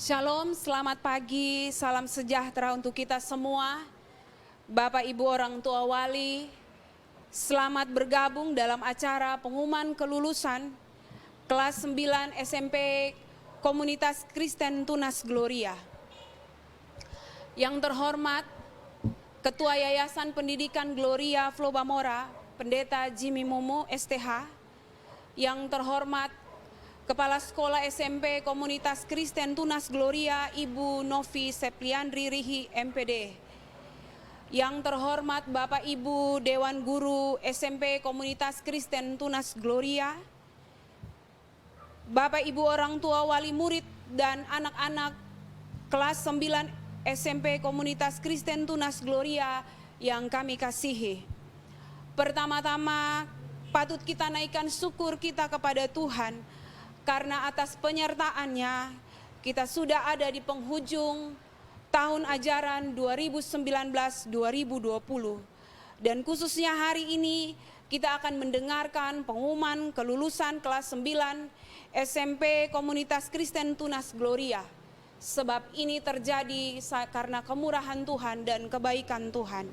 Shalom, selamat pagi, salam sejahtera untuk kita semua. Bapak Ibu orang tua wali, selamat bergabung dalam acara pengumuman kelulusan kelas 9 SMP Komunitas Kristen Tunas Gloria. Yang terhormat Ketua Yayasan Pendidikan Gloria Flobamora, Pendeta Jimmy Momo STH. Yang terhormat Kepala Sekolah SMP Komunitas Kristen Tunas Gloria, Ibu Novi Sepliandri Rihi, MPD. Yang terhormat Bapak Ibu Dewan Guru SMP Komunitas Kristen Tunas Gloria, Bapak Ibu orang tua wali murid dan anak-anak kelas 9 SMP Komunitas Kristen Tunas Gloria yang kami kasihi. Pertama-tama patut kita naikkan syukur kita kepada Tuhan, karena atas penyertaannya kita sudah ada di penghujung tahun ajaran 2019-2020. Dan khususnya hari ini kita akan mendengarkan pengumuman kelulusan kelas 9 SMP Komunitas Kristen Tunas Gloria. Sebab ini terjadi karena kemurahan Tuhan dan kebaikan Tuhan.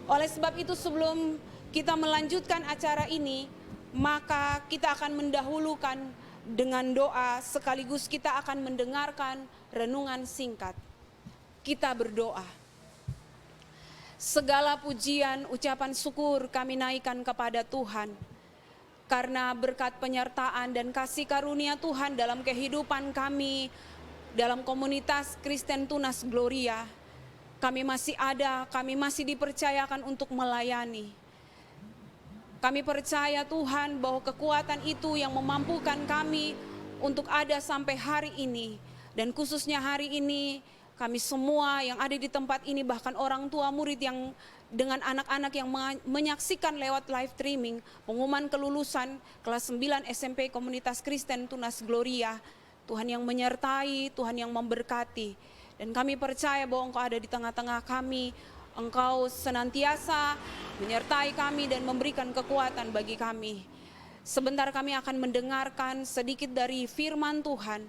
Oleh sebab itu sebelum kita melanjutkan acara ini, maka kita akan mendahulukan dengan doa, sekaligus kita akan mendengarkan renungan singkat. Kita berdoa. Segala pujian, ucapan syukur kami naikkan kepada Tuhan, karena berkat penyertaan dan kasih karunia Tuhan dalam kehidupan kami, dalam komunitas Kristen Tunas Gloria, kami masih ada, kami masih dipercayakan untuk melayani. Kami percaya Tuhan bahwa kekuatan itu yang memampukan kami untuk ada sampai hari ini. Dan khususnya hari ini kami semua yang ada di tempat ini, bahkan orang tua murid yang dengan anak-anak yang menyaksikan lewat live streaming pengumuman kelulusan kelas 9 SMP Komunitas Kristen Tunas Gloria. Tuhan yang menyertai, Tuhan yang memberkati. Dan kami percaya bahwa Engkau ada di tengah-tengah kami. Engkau senantiasa menyertai kami dan memberikan kekuatan bagi kami. Sebentar kami akan mendengarkan sedikit dari firman Tuhan.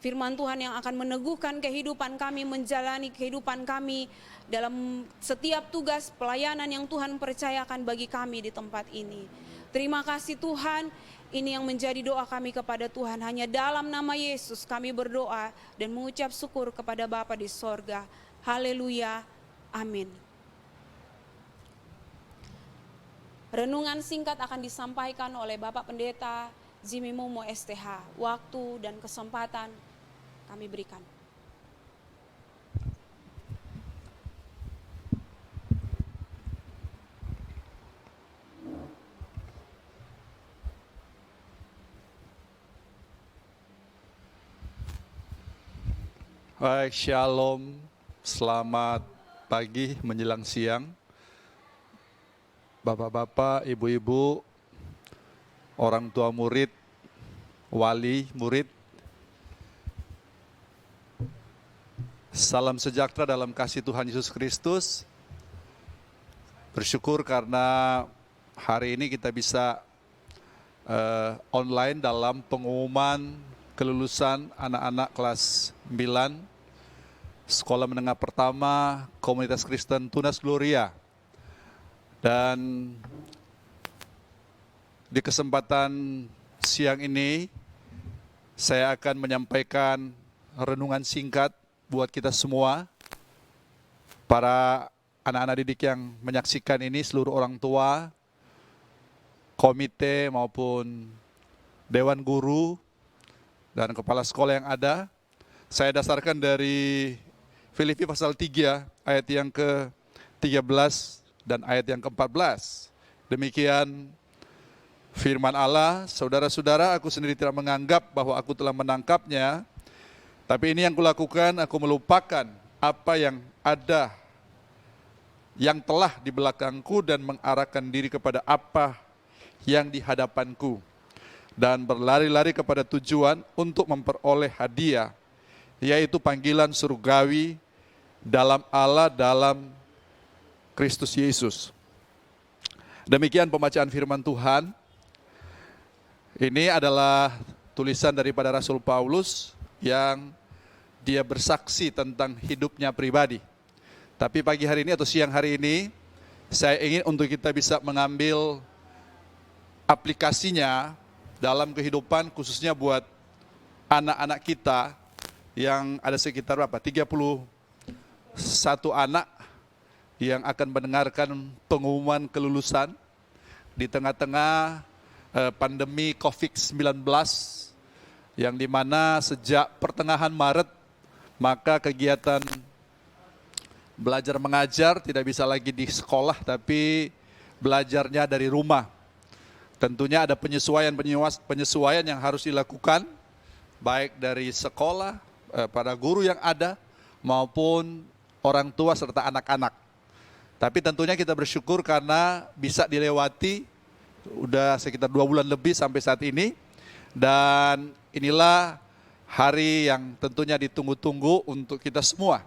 Firman Tuhan yang akan meneguhkan kehidupan kami, menjalani kehidupan kami dalam setiap tugas pelayanan yang Tuhan percayakan bagi kami di tempat ini. Terima kasih Tuhan, ini yang menjadi doa kami kepada Tuhan. Hanya dalam nama Yesus kami berdoa dan mengucap syukur kepada Bapa di sorga. Haleluya. Amin. Renungan singkat akan disampaikan oleh Bapak Pendeta Jimmy Momo STH. Waktu dan kesempatan kami berikan. Baik, shalom, selamat pagi menjelang siang, bapak-bapak, ibu-ibu, orang tua murid, wali murid. Salam sejahtera dalam kasih Tuhan Yesus Kristus. Bersyukur karena hari ini kita bisa online dalam pengumuman kelulusan anak-anak kelas 9 Sekolah Menengah Pertama Komunitas Kristen Tunas Gloria. Dan di kesempatan siang ini saya akan menyampaikan renungan singkat buat kita semua, para anak-anak didik yang menyaksikan ini, seluruh orang tua, komite maupun dewan guru dan kepala sekolah yang ada. Saya dasarkan dari Filipi pasal 3 ayat yang ke-13 dan ayat yang ke-14. Demikian firman Allah, saudara-saudara, aku sendiri tidak menganggap bahwa aku telah menangkapnya, tapi ini yang kulakukan, aku melupakan apa yang ada, yang telah di belakangku dan mengarahkan diri kepada apa yang di hadapanku, dan berlari-lari kepada tujuan untuk memperoleh hadiah, yaitu panggilan surgawi dalam Allah, dalam Kristus Yesus. Demikian pembacaan firman Tuhan. Ini adalah tulisan daripada Rasul Paulus yang dia bersaksi tentang hidupnya pribadi. Tapi pagi hari ini atau siang hari ini, saya ingin untuk kita bisa mengambil aplikasinya dalam kehidupan, khususnya buat anak-anak kita yang ada sekitar berapa? 31 anak yang akan mendengarkan pengumuman kelulusan di tengah-tengah pandemi COVID-19, yang dimana sejak pertengahan Maret maka kegiatan belajar mengajar tidak bisa lagi di sekolah, tapi belajarnya dari rumah. Tentunya ada penyesuaian yang harus dilakukan, baik dari sekolah, para guru yang ada, maupun orang tua serta anak-anak. Tapi tentunya kita bersyukur karena bisa dilewati, udah sekitar 2 bulan lebih sampai saat ini. Dan inilah hari yang tentunya ditunggu-tunggu untuk kita semua.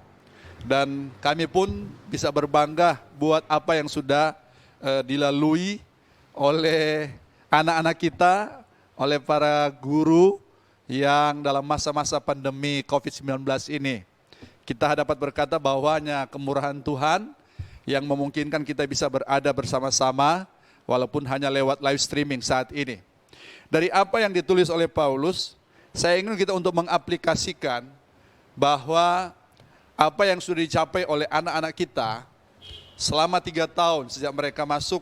Dan kami pun bisa berbangga buat apa yang sudah dilalui oleh anak-anak kita, oleh para guru yang dalam masa-masa pandemi COVID-19 ini. Kita dapat berkata bahwa hanya kemurahan Tuhan yang memungkinkan kita bisa berada bersama-sama walaupun hanya lewat live streaming saat ini. Dari apa yang ditulis oleh Paulus, saya ingin kita untuk mengaplikasikan bahwa apa yang sudah dicapai oleh anak-anak kita selama 3 tahun sejak mereka masuk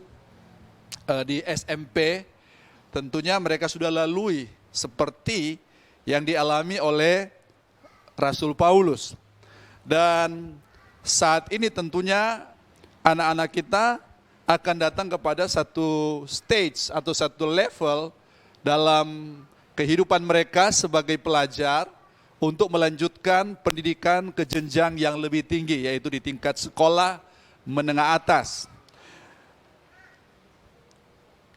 di SMP, tentunya mereka sudah lalui seperti yang dialami oleh Rasul Paulus. Dan saat ini tentunya anak-anak kita akan datang kepada satu stage atau satu level dalam kehidupan mereka sebagai pelajar untuk melanjutkan pendidikan ke jenjang yang lebih tinggi, yaitu di tingkat sekolah menengah atas.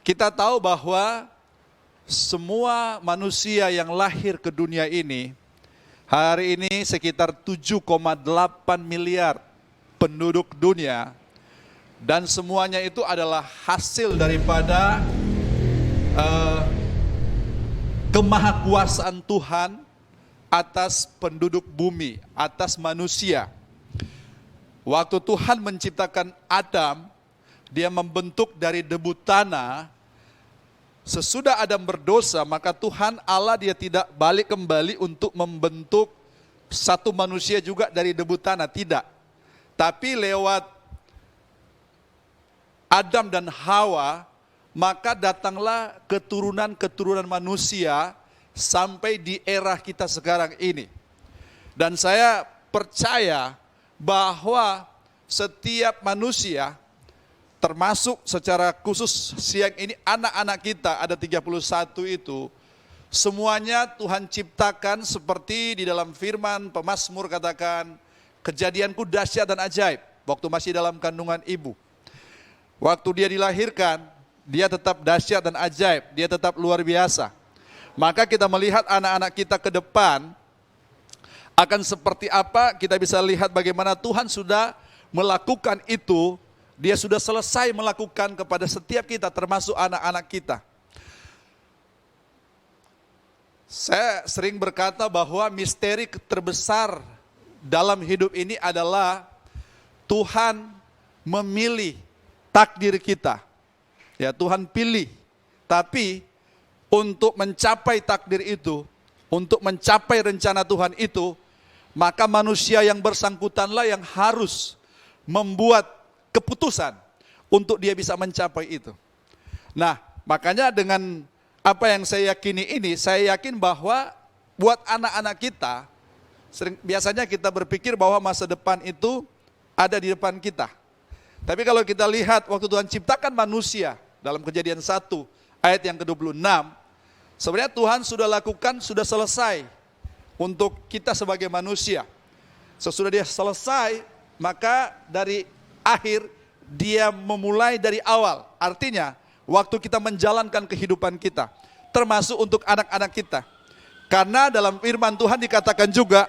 Kita tahu bahwa semua manusia yang lahir ke dunia ini, hari ini sekitar 7,8 miliar penduduk dunia, dan semuanya itu adalah hasil daripada kemahakuasaan Tuhan atas penduduk bumi, atas manusia. Waktu Tuhan menciptakan Adam, dia membentuk dari debu tanah. Sesudah Adam berdosa, maka Tuhan Allah dia tidak balik kembali untuk membentuk satu manusia juga dari debu tanah, tidak. Tapi lewat Adam dan Hawa, maka datanglah keturunan-keturunan manusia sampai di era kita sekarang ini. Dan saya percaya bahwa setiap manusia, termasuk secara khusus siang ini anak-anak kita ada 31 itu, semuanya Tuhan ciptakan seperti di dalam firman pemazmur katakan, kejadianku dahsyat dan ajaib waktu masih dalam kandungan ibu. Waktu dia dilahirkan, dia tetap dahsyat dan ajaib, dia tetap luar biasa. Maka kita melihat anak-anak kita ke depan akan seperti apa, kita bisa lihat bagaimana Tuhan sudah melakukan itu. Dia sudah selesai melakukan kepada setiap kita, termasuk anak-anak kita. Saya sering berkata bahwa misteri terbesar dalam hidup ini adalah Tuhan memilih takdir kita. Ya, Tuhan pilih. Tapi untuk mencapai takdir itu, untuk mencapai rencana Tuhan itu, maka manusia yang bersangkutanlah yang harus membuat keputusan untuk dia bisa mencapai itu. Nah, makanya dengan apa yang saya yakini ini, saya yakin bahwa buat anak-anak kita, biasanya kita berpikir bahwa masa depan itu ada di depan kita. Tapi kalau kita lihat waktu Tuhan ciptakan manusia dalam Kejadian 1 ayat yang ke-26, sebenarnya Tuhan sudah lakukan, sudah selesai untuk kita sebagai manusia. Sesudah dia selesai, maka dari akhir dia memulai dari awal. Artinya waktu kita menjalankan kehidupan kita, termasuk untuk anak-anak kita. Karena dalam firman Tuhan dikatakan juga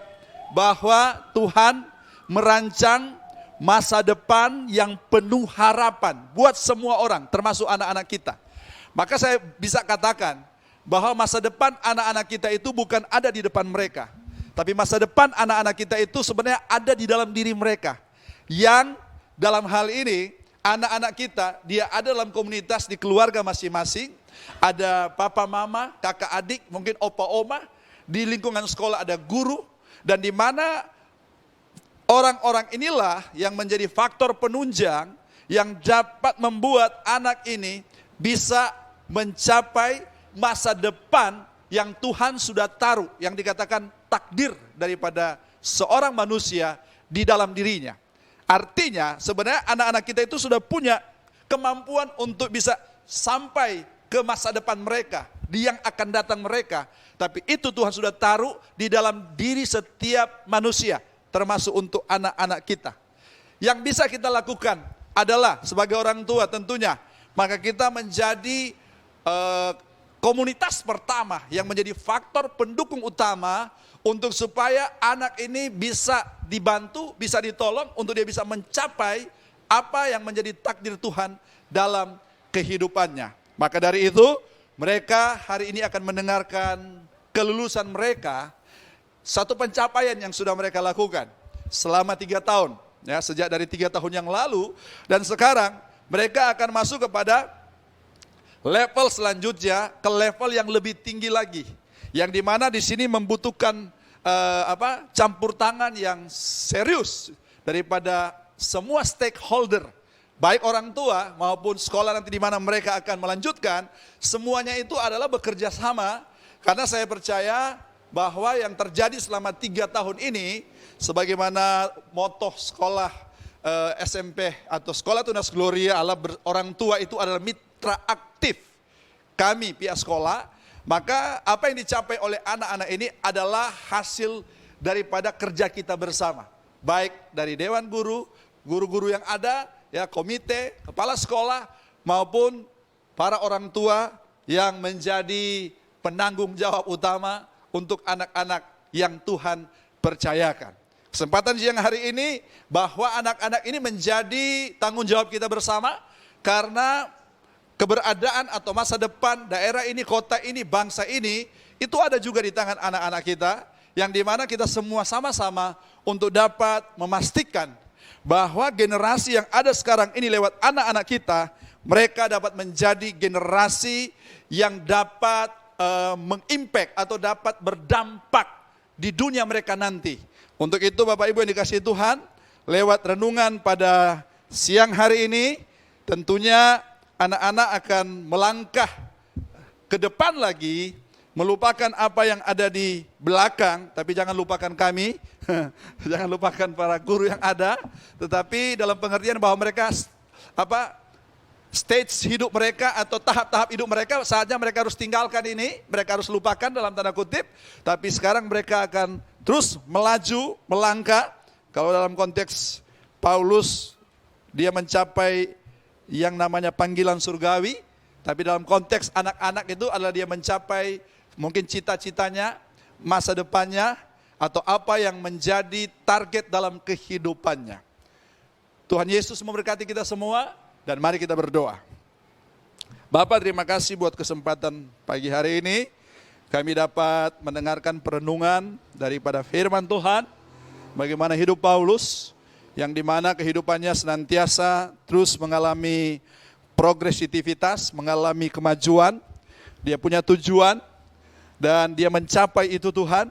bahwa Tuhan merancang masa depan yang penuh harapan buat semua orang, termasuk anak-anak kita. Maka saya bisa katakan bahwa masa depan anak-anak kita itu bukan ada di depan mereka. Tapi masa depan anak-anak kita itu sebenarnya ada di dalam diri mereka. Yang dalam hal ini, anak-anak kita, dia ada dalam komunitas di keluarga masing-masing. Ada papa mama, kakak adik, mungkin opa oma. Di lingkungan sekolah ada guru. Dan di mana orang-orang inilah yang menjadi faktor penunjang yang dapat membuat anak ini bisa mencapai masa depan yang Tuhan sudah taruh, yang dikatakan takdir daripada seorang manusia di dalam dirinya. Artinya sebenarnya anak-anak kita itu sudah punya kemampuan untuk bisa sampai ke masa depan mereka, di yang akan datang mereka. Tapi itu Tuhan sudah taruh di dalam diri setiap manusia, termasuk untuk anak-anak kita. Yang bisa kita lakukan adalah sebagai orang tua tentunya, maka kita menjadi komunitas pertama yang menjadi faktor pendukung utama untuk supaya anak ini bisa dibantu, bisa ditolong untuk dia bisa mencapai apa yang menjadi takdir Tuhan dalam kehidupannya. Maka dari itu mereka hari ini akan mendengarkan kelulusan mereka, satu pencapaian yang sudah mereka lakukan selama 3 tahun. Ya, sejak dari 3 tahun yang lalu, dan sekarang mereka akan masuk kepada level selanjutnya, ke level yang lebih tinggi lagi, yang dimana di sini membutuhkan campur tangan yang serius daripada semua stakeholder, baik orang tua maupun sekolah nanti di mana mereka akan melanjutkan. Semuanya itu adalah bekerja sama, karena saya percaya bahwa yang terjadi selama 3 tahun ini, sebagaimana moto sekolah SMP atau Sekolah Tunas Gloria adalah orang tua itu adalah mitra aktif kami pihak sekolah, maka apa yang dicapai oleh anak-anak ini adalah hasil daripada kerja kita bersama, baik dari dewan guru, guru-guru yang ada, ya, komite, kepala sekolah, maupun para orang tua yang menjadi penanggung jawab utama untuk anak-anak yang Tuhan percayakan. Kesempatan siang hari ini bahwa anak-anak ini menjadi tanggung jawab kita bersama, karena keberadaan atau masa depan daerah ini, kota ini, bangsa ini, itu ada juga di tangan anak-anak kita, yang dimana kita semua sama-sama untuk dapat memastikan bahwa generasi yang ada sekarang ini lewat anak-anak kita, mereka dapat menjadi generasi yang dapat mengimpact atau dapat berdampak di dunia mereka nanti. Untuk itu Bapak Ibu yang dikasihi Tuhan, lewat renungan pada siang hari ini, tentunya anak-anak akan melangkah ke depan lagi, melupakan apa yang ada di belakang, tapi jangan lupakan kami, jangan lupakan para guru yang ada, tetapi dalam pengertian bahwa mereka stage hidup mereka atau tahap-tahap hidup mereka, saatnya mereka harus tinggalkan ini, mereka harus lupakan dalam tanda kutip, tapi sekarang mereka akan terus melaju, melangkah. Kalau dalam konteks Paulus, dia mencapai yang namanya panggilan surgawi, tapi dalam konteks anak-anak itu adalah dia mencapai mungkin cita-citanya, masa depannya, atau apa yang menjadi target dalam kehidupannya. Tuhan Yesus memberkati kita semua, dan mari kita berdoa. Bapak, terima kasih buat kesempatan pagi hari ini. Kami dapat mendengarkan perenungan daripada firman Tuhan, bagaimana hidup Paulus, yang dimana kehidupannya senantiasa terus mengalami progresivitas, mengalami kemajuan. Dia punya tujuan, dan dia mencapai itu Tuhan,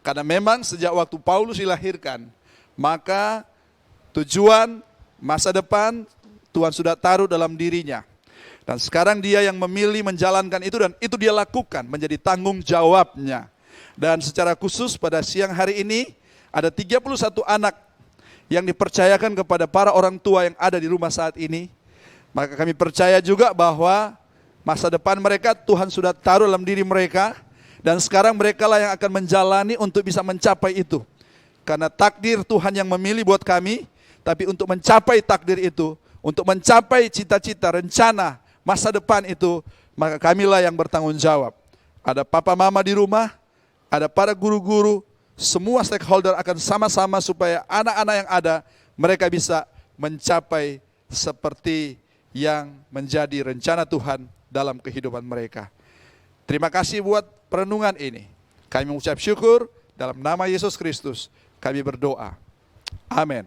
karena memang sejak waktu Paulus dilahirkan, maka tujuan masa depan Tuhan sudah taruh dalam dirinya. Dan sekarang dia yang memilih menjalankan itu, dan itu dia lakukan menjadi tanggung jawabnya. Dan secara khusus pada siang hari ini ada 31 anak yang dipercayakan kepada para orang tua yang ada di rumah saat ini. Maka kami percaya juga bahwa masa depan mereka Tuhan sudah taruh dalam diri mereka, dan sekarang mereka lah yang akan menjalani untuk bisa mencapai itu. Karena takdir Tuhan yang memilih buat kami, tapi untuk mencapai takdir itu, untuk mencapai cita-cita, rencana masa depan itu, maka kamilah yang bertanggung jawab. Ada papa mama di rumah, ada para guru-guru, semua stakeholder akan sama-sama supaya anak-anak yang ada, mereka bisa mencapai seperti yang menjadi rencana Tuhan dalam kehidupan mereka. Terima kasih buat perenungan ini. Kami mengucap syukur Dalam nama Yesus Kristus kami berdoa. Amin.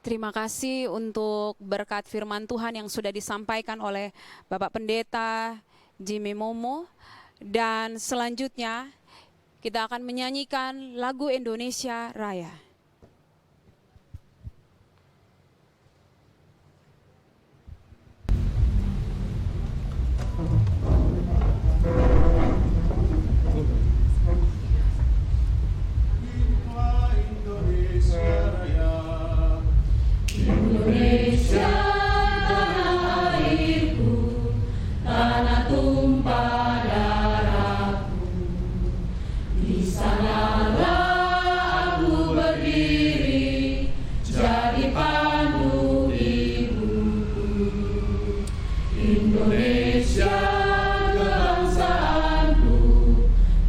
Terima kasih untuk berkat firman Tuhan yang sudah disampaikan oleh Bapak Pendeta Jimmy Momo. Dan selanjutnya kita akan menyanyikan lagu Indonesia Raya. Indonesia, tanah airku, tanah tumpah darahku. Di sanalah aku berdiri, jadi pandu ibuku. Indonesia, kebangsaanku,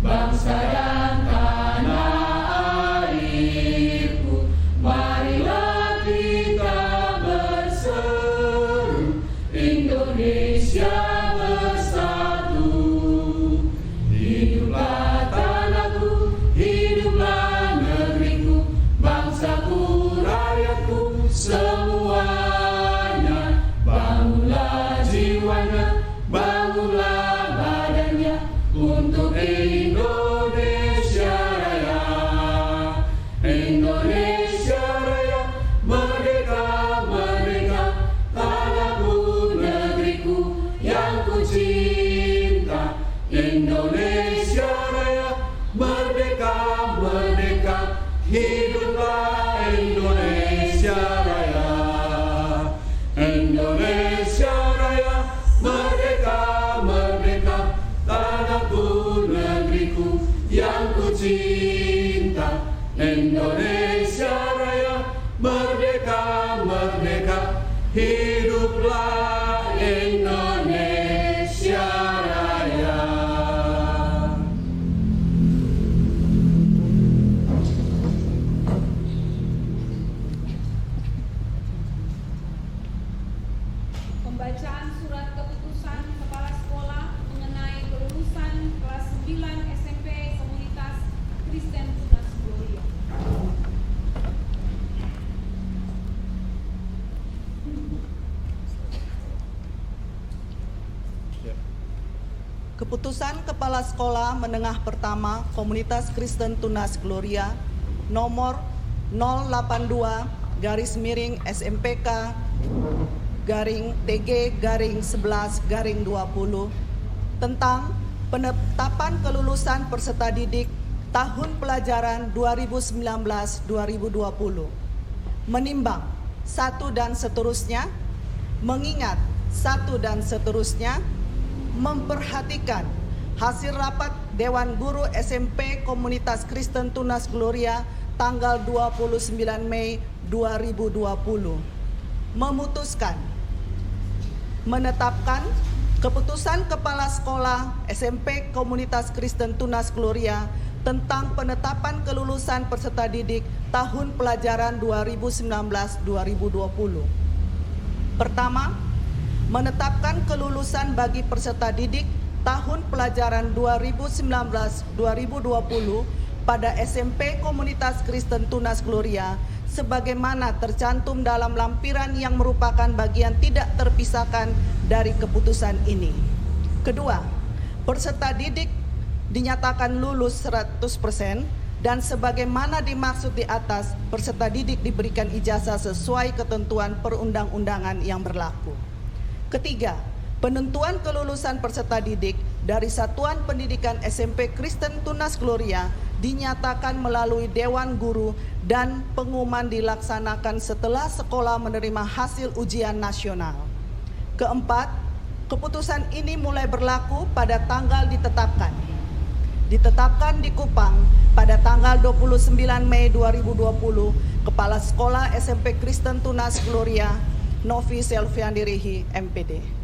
bangsa dan tanah airku. Marilah kita berseru, Indonesia bersatu. Hiduplah tanahku, hiduplah negeriku, bangsaku, rakyatku, semuanya. Bangunlah jiwanya, bangunlah badannya, untuk Indonesia Raya. Indonesia Raya, merdeka, merdeka, tanahku, negeriku yang ku cinta. Indonesia Raya, merdeka, merdeka, hiduplah Indonesia Raya. Indonesia Raya, merdeka, merdeka, tanahku, negeriku yang ku cinta. Indonesia Raya, merdeka, merdeka, hiduplah Indonesia Raya. Pembacaan surat keputusan Kepala Sekolah mengenai kelulusan kelas 9 SMP Komunitas Kristen Tunas Gloria. Keputusan Kepala Sekolah Menengah Pertama Komunitas Kristen Tunas Gloria nomor 082/SMPK/TG/11/20 tentang penetapan kelulusan peserta didik tahun pelajaran 2019-2020. Menimbang satu dan seterusnya, mengingat satu dan seterusnya, memperhatikan hasil rapat Dewan Guru SMP Komunitas Kristen Tunas Gloria tanggal 29 Mei 2020, memutuskan menetapkan keputusan Kepala Sekolah SMP Komunitas Kristen Tunas Gloria tentang penetapan kelulusan peserta didik tahun pelajaran 2019-2020. Pertama, menetapkan kelulusan bagi peserta didik tahun pelajaran 2019-2020 pada SMP Komunitas Kristen Tunas Gloria sebagaimana tercantum dalam lampiran yang merupakan bagian tidak terpisahkan dari keputusan ini. Kedua, peserta didik dinyatakan lulus 100% dan sebagaimana dimaksud di atas, peserta didik diberikan ijazah sesuai ketentuan perundang-undangan yang berlaku. Ketiga, penentuan kelulusan peserta didik dari Satuan Pendidikan SMP Kristen Tunas Gloria dinyatakan melalui Dewan Guru dan pengumuman dilaksanakan setelah sekolah menerima hasil ujian nasional. Keempat, keputusan ini mulai berlaku pada tanggal ditetapkan di Kupang pada tanggal 29 Mei 2020, Kepala Sekolah SMP Kristen Tunas Gloria, Novi Selviandirihi, MPD.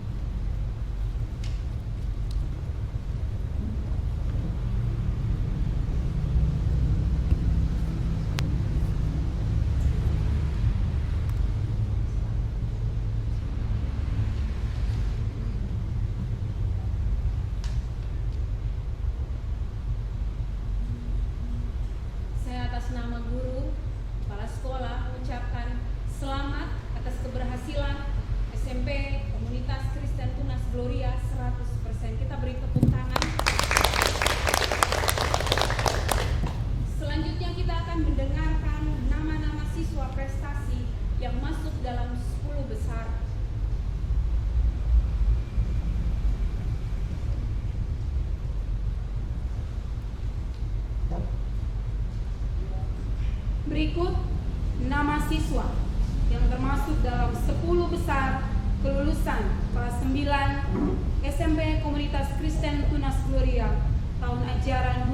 Berikut nama siswa yang termasuk dalam 10 besar kelulusan kelas 9 SMP Komunitas Kristen Tunas Gloria tahun ajaran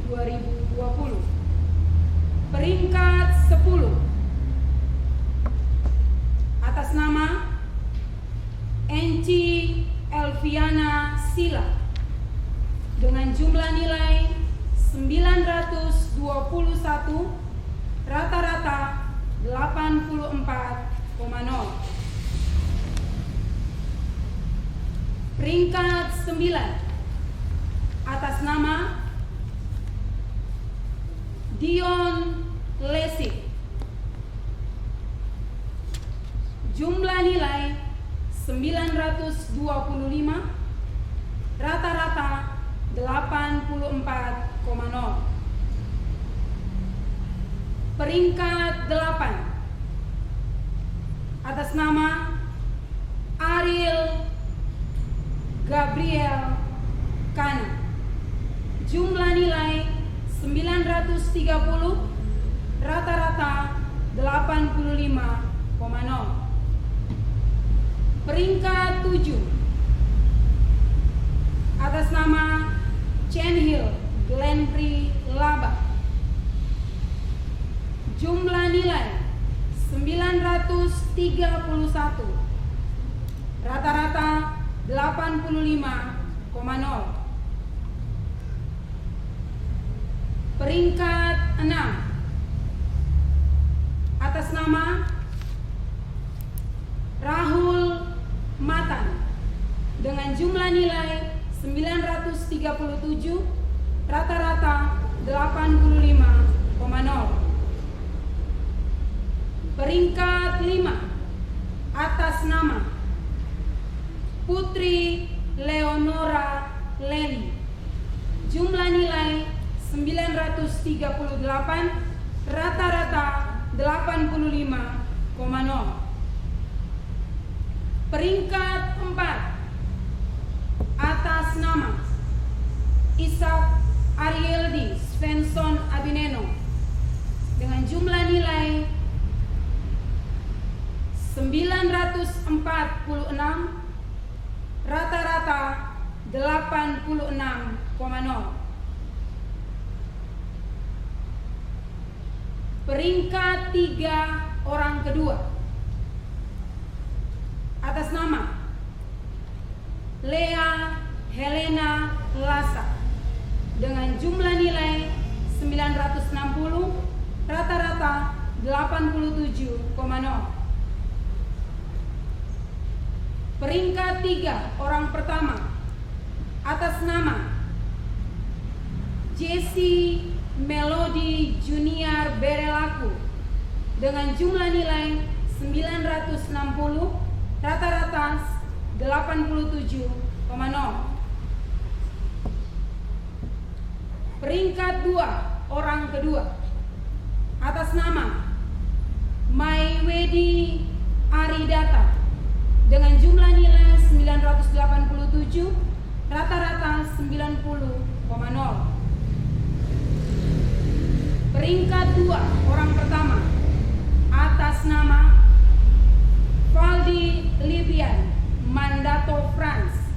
2019-2020. Peringkat 10 atas nama Enci Elviana Sila dengan jumlah nilai 921, rata-rata 84,0. Peringkat 9 atas nama Dion Lesik, jumlah nilai 925, rata-rata 84,0. Peringkat 8 atas nama Ariel Gabriel Kana, jumlah nilai 930, rata-rata 85,0. Peringkat 7 atas nama Chenhill Glenpree Laba, jumlah nilai 931, rata-rata 85,0. Peringkat 6 atas nama Rahul Matan dengan jumlah nilai 937, rata-rata 85,0. Peringkat 5 atas nama Putri Leonora Leli, jumlah nilai 938, rata-rata 85,0. Peringkat 4 atas nama Ishak Arieldi Svensson Abineno dengan jumlah nilai 946, rata-rata 86,0. Peringkat 3 orang kedua atas nama Lea Helena Lasa dengan jumlah nilai 960, rata-rata 87,0. Peringkat 3 orang pertama atas nama Jessie Melody Junior Berelaku dengan jumlah nilai 960, rata-rata 87,0. Peringkat 2 orang kedua atas nama Maiwedi Aridata dengan jumlah nilai 987, rata-rata 90,0. Peringkat 2 orang pertama atas nama Valdi Livian Mandato France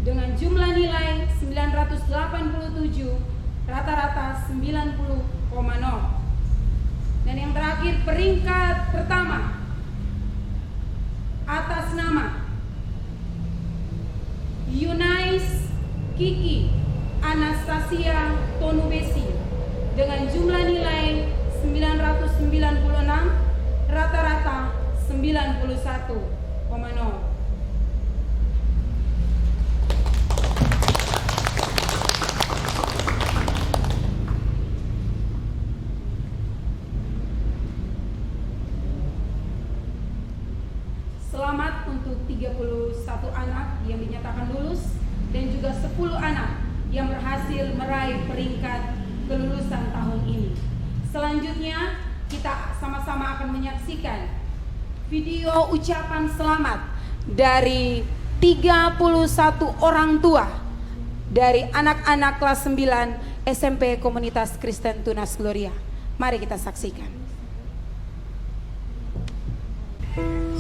dengan jumlah nilai 987, rata-rata 90,0. Dan yang terakhir peringkat pertama atas nama Yunais Kiki Anastasia Tonubesi dengan jumlah nilai 996, rata-rata 91,0. Selamat untuk 31 anak yang dinyatakan lulus dan juga 10 anak yang berhasil meraih peringkat kelulusan tahun ini. Selanjutnya kita sama-sama akan menyaksikan video ucapan selamat dari 31 orang tua dari anak-anak kelas 9 SMP Komunitas Kristen Tunas Gloria. Mari kita saksikan.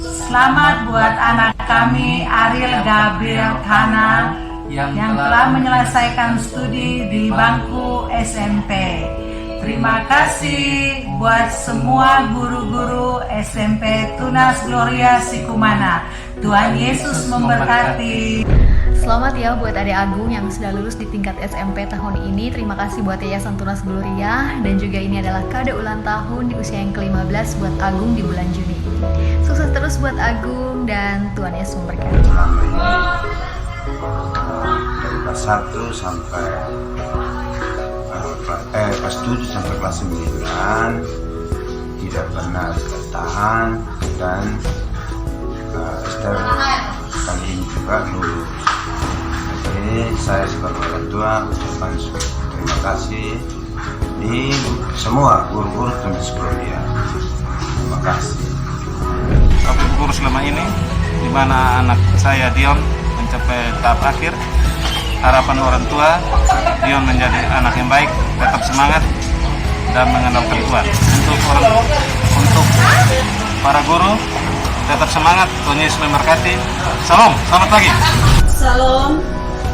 Selamat buat anak kami Ariel Gabriel Kana yang telah menyelesaikan studi di bangku SMP. Terima kasih buat semua guru-guru SMP Tunas Gloria Sikumana. Tuhan Yesus memberkati. Selamat ya buat adik Agung yang sudah lulus di tingkat SMP tahun ini. Terima kasih buat Yayasan Tunas Gloria. Dan juga ini adalah kado ulang tahun di usia yang ke-15 buat Agung di bulan Juni. Sukses terus buat Agung dan Tuhan Yesus memberkati. Dari kelas 1 sampai kelas 7 sampai kelas 9 tidak pernah bertahan dan Esther kali ini juga lulus. Jadi saya sebagai orang tua ucapkan terima kasih di semua guru-guru Tunas Gloria. Terima kasih. Aku guru selama ini, di mana anak saya Dion mencapai tahap akhir. Harapan orang tua, Dion menjadi anak yang baik, tetap semangat dan mengandalkan Tuhan. Untuk para guru, tetap semangat. Tuhan Yesus memberkati. Salam, selamat pagi. Salam,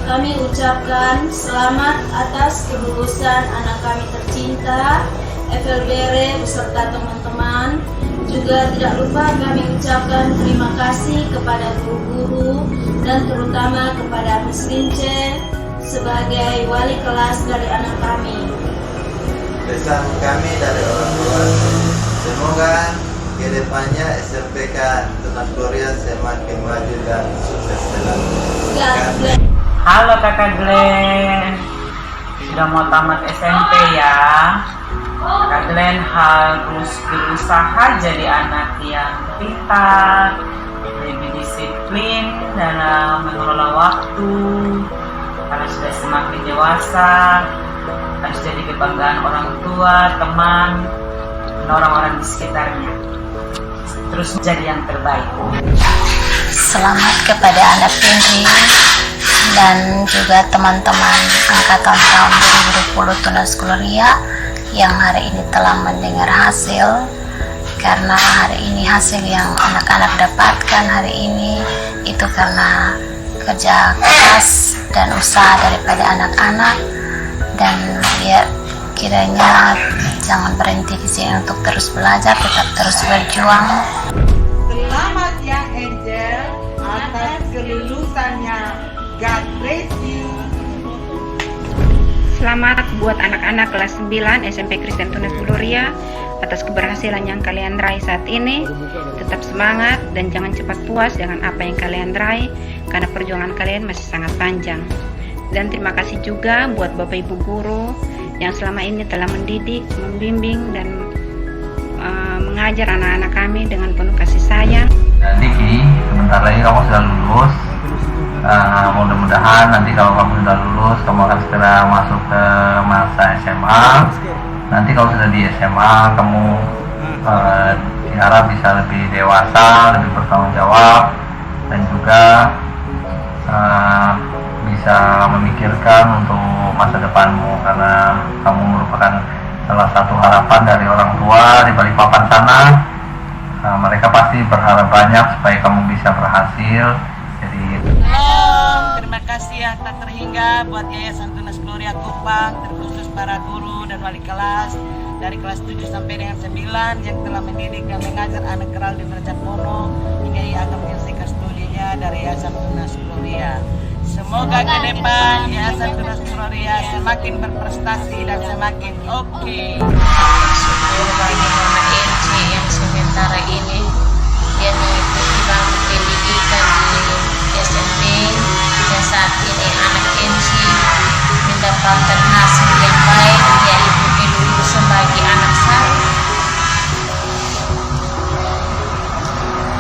kami ucapkan selamat atas kelulusan anak kami tercinta, Evel Bere beserta teman-teman. Juga tidak lupa kami ucapkan terima kasih kepada guru-guru dan terutama kepada Miss Lince sebagai wali kelas dari anak kami. Pesan kami dari orang tua, semoga kedepannya SMPK Tunas Gloria semakin maju dan sukses selalu. Halo Kakak Glenn, sudah mau tamat SMP ya. Kak Glenn harus berusaha jadi anak yang pintar, lebih disiplin dalam mengelola waktu, karena sudah semakin dewasa, harus jadi kebanggaan orang tua, teman, dan orang-orang di sekitarnya. Terus menjadi yang terbaik. Selamat kepada anak Henry dan juga teman-teman angkatan tahun 2020 Tunas Gloria yang hari ini telah mendengar hasil, karena hari ini hasil yang anak-anak dapatkan hari ini itu karena kerja keras dan usaha daripada anak-anak, dan biar kiranya jangan berhenti di sini untuk terus belajar, tetap terus berjuang. Selamat ya Angel atas kelulusannya. God bless you. Selamat buat anak-anak kelas 9 SMP Kristen Tunas Gloria atas keberhasilan yang kalian raih saat ini. Tetap semangat dan jangan cepat puas dengan apa yang kalian raih, karena perjuangan kalian masih sangat panjang. Dan terima kasih juga buat Bapak Ibu guru yang selama ini telah mendidik, membimbing dan mengajar anak-anak kami dengan penuh kasih sayang. Diki, sebentar lagi kamu sudah lulus. Mudah-mudahan nanti kalau kamu sudah lulus, kamu akan segera masuk ke masa SMA. Nanti kalau sudah di SMA, kamu diharap bisa lebih dewasa, lebih bertanggung jawab, dan juga bisa memikirkan untuk masa depanmu, karena kamu merupakan salah satu harapan dari orang tua di Balikpapan sana. Mereka pasti berharap banyak supaya kamu bisa berhasil. Jadi Terima kasih yang tak terhingga buat Yayasan Tunas Gloria Kupang, terkhusus para guru dan wali kelas dari kelas 7 sampai dengan 9 yang telah mendidik dan mengajar anak Keral di Merajat Mono hingga ia akan menyelesaikan studinya dari Yayasan Tunas Gloria. Semoga ke depan Yayasan Tunas Gloria semakin berprestasi dan semakin oke. Syukur bagi Mama Enci yang sementara ini dia mengikuti bangku pendidikan di SMP, dan saat ini anak Enci mendapatkan hasil yang baik, yaitu kelulusan bagi anak saya.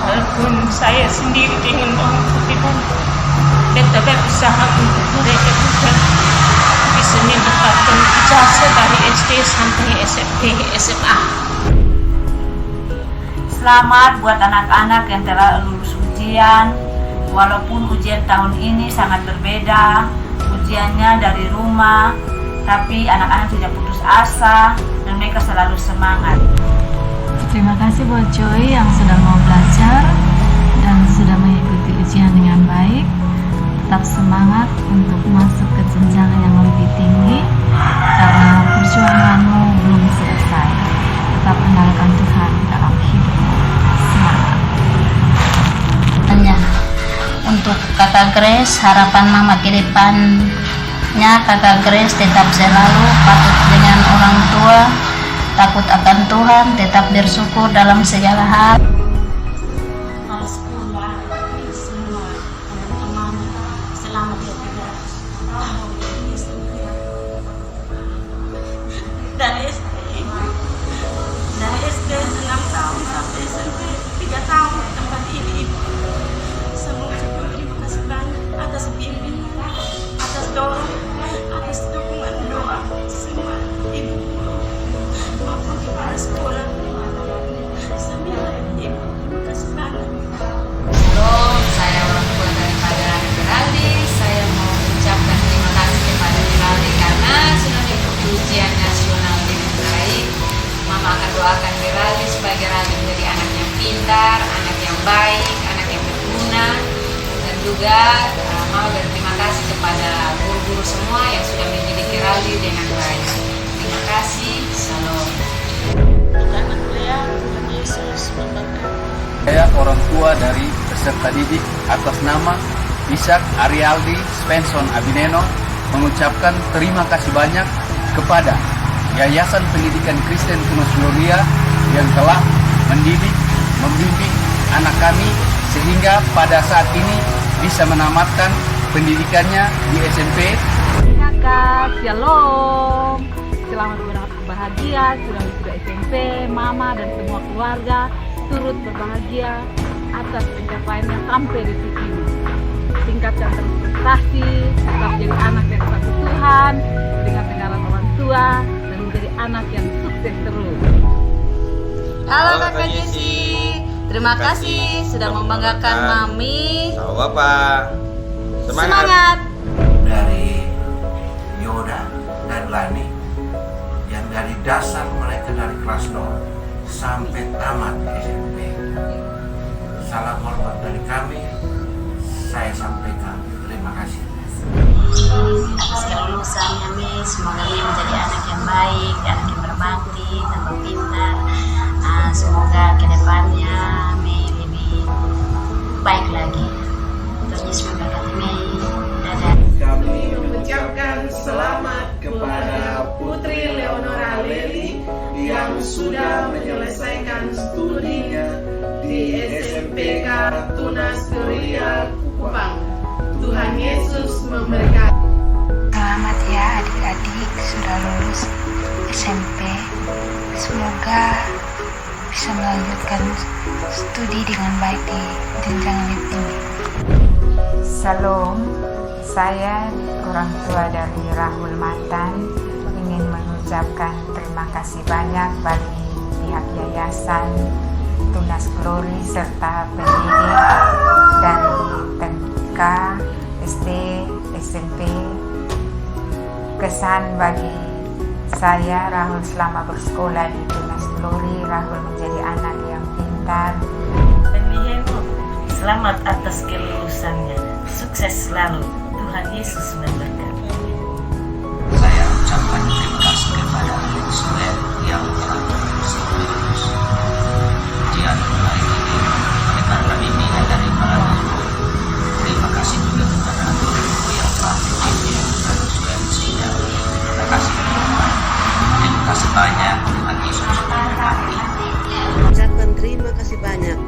Walaupun saya sendiri dengan orang putih dan tetap usaha untuk mereka juga bisa mendapatkan ijazah dari SD sampai SMP, SMA. Selamat buat anak-anak yang telah lulus ujian. Walaupun ujian tahun ini sangat berbeda, ujiannya dari rumah, tapi anak-anak tidak putus asa dan mereka selalu semangat. Terima kasih buat Joy yang sudah mau belajar dan sudah mengikuti ujian dengan baik. Tetap semangat untuk masuk ke jenjang yang lebih tinggi karena perjuanganmu belum selesai. Tetap andalkan Tuhan dalam hidupmu. Semangat. Untuk Kakak Grace, harapan Mama ke depannya, Kakak Grace tetap selalu patuh dengan orang tua, takut akan Tuhan, tetap bersyukur dalam segala hal. Semua teman-teman selama 13 tahun di SMP. Dari SD 6 tahun sampai SMP 3 tahun di tempat ini. Semua terima kasih banyak atas bimbingan, atas dorong, atas dukungan doa semua ibu guru maupun kepala sekolah. Semua ibu terima kasih banyak. Shalom, saya orang tua daripada Geraldi. Saya mau ucapkan terima kasih kepada Geraldi karena sudah mengikuti ujian nasional dengan baik. Mama akan doakan Geraldi supaya Geraldi menjadi anak yang pintar, anak yang baik, anak yang berguna. Dan juga Mama berterima kasih kepada guru-guru semua yang sudah mendidik Geraldi dengan baik. Terima kasih. Shalom. Anak Lea, Tuhan Yesus memberkati. Saya orang tua dari peserta didik atas nama Ishak Arialdi Svensson Abineno mengucapkan terima kasih banyak kepada Yayasan Pendidikan Kristen Tunas Gloria yang telah mendidik, membimbing anak kami sehingga pada saat ini bisa menamatkan pendidikannya di SMP. Kakak, shalom. Selamat berbahagia sudah SMP, Mama dan semua keluarga turut berbahagia atas pencapaiannya sampai di titik ini. Tingkatkan terus prestasi, tetap jadi anak yang satu Tuhan, dengan dengaran orang tua, dan menjadi anak yang sukses terus. Halo Kakak Jesi, terima kasih sudah membanggakan Mami. Halo Bapak. Semangat. Dari Yoda dan Lani yang dari dasar mereka dari kelas 0 sampai tamat SMP. Salam hormat dari kami, saya sampaikan terima kasih. Atas kelulusannya Mi, semoga Mi menjadi anak yang baik, anak yang berbakti, tambah pintar. Semoga kedepannya Mi lebih baik lagi. Terus Yesus memberkati Mi. Dadah. Kami mengucapkan selamat kepada Putri Leonora Leli yang sudah menyelesaikan studinya di SMPK Tunas Gloria Kupang. Tuhan Yesus memberkati. Selamat ya adik-adik sudah lulus SMP. Semoga bisa melanjutkan studi dengan baik di jenjang lebih tinggi. Salam, saya orang tua dari Rahul Matan ingin mengucapkan terima kasih banyak bagi pihak Yayasan Tunas Glory serta pendidik dari TK, SD, SMP. Kesan bagi saya Rahul selama bersekolah di Tunas Glory, Rahul menjadi anak yang pintar. Selamat atas kelulusannya. Sukses selalu. Tuhan Yesus memberkati. Saya ucapkan terima kasih kepada Israel yang telah lulus ujian hari ini karena bimbingan dari para guru. Terima kasih juga kepada guru yang telah membimbing dan sehingga terima kasih. Terima kasih banyak. Tuhan Yesus memberkati. Ucapkan terima kasih banyak